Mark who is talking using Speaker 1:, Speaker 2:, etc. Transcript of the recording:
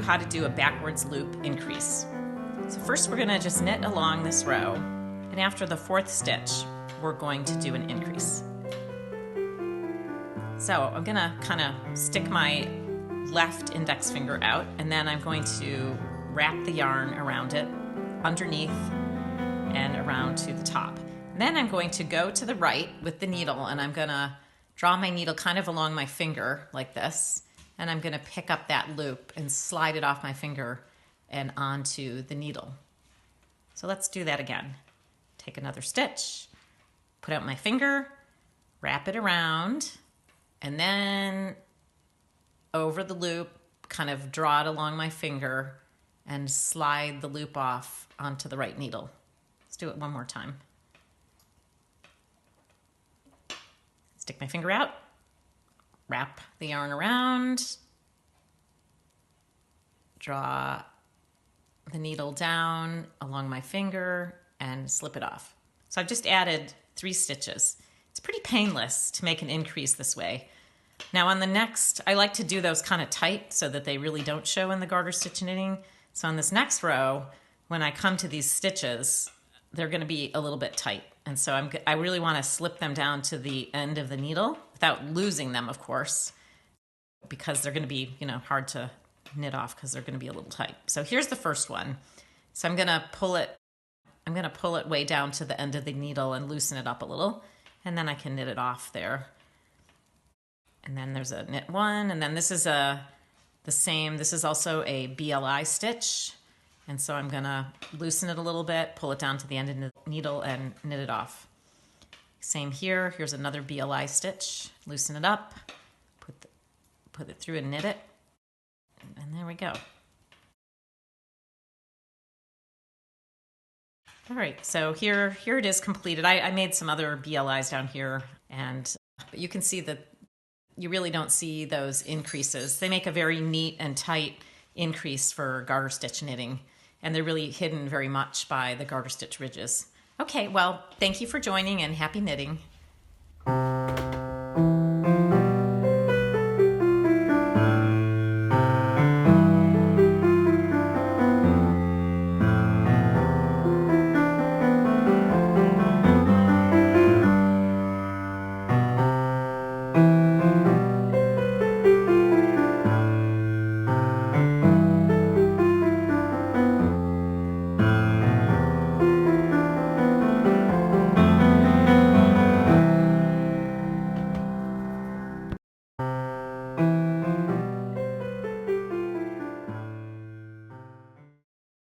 Speaker 1: you how to do a backwards loop increase. So first we're going to just knit along this row, and after the 4th stitch we're going to do an increase. So I'm going to kind of stick my left index finger out, and then I'm going to wrap the yarn around it, underneath and around to the top. And then I'm going to go to the right with the needle, and I'm going to draw my needle kind of along my finger like this, and I'm going to pick up that loop and slide it off my finger and onto the needle. So let's do that again. Take another stitch, put out my finger, wrap it around, and then over the loop, kind of draw it along my finger and slide the loop off onto the right needle. Let's do it one more time. Stick my finger out, wrap the yarn around, draw the needle down along my finger and slip it off. So I've just added 3 stitches. It's pretty painless to make an increase this way. Now on the next, I like to do those kind of tight so that they really don't show in the garter stitch knitting. So on this next row, when I come to these stitches, they're going to be a little bit tight. And so I really want to slip them down to the end of the needle without losing them, of course, because they're going to be, hard to knit off because they're going to be a little tight. So here's the first one. So I'm going to pull it way down to the end of the needle and loosen it up a little, and then I can knit it off there. And then there's a knit 1, and then this is the same. This is also a BLI stitch, and so I'm going to loosen it a little bit, pull it down to the end of the needle and knit it off. Same here. Here's another BLI stitch. Loosen it up, put it through and knit it. And there we go. All right, so here it is completed. I made some other BLIs down here, but you can see that you really don't see those increases. They make a very neat and tight increase for garter stitch knitting, and they're really hidden very much by the garter stitch ridges. Okay, well, thank you for joining, and happy knitting.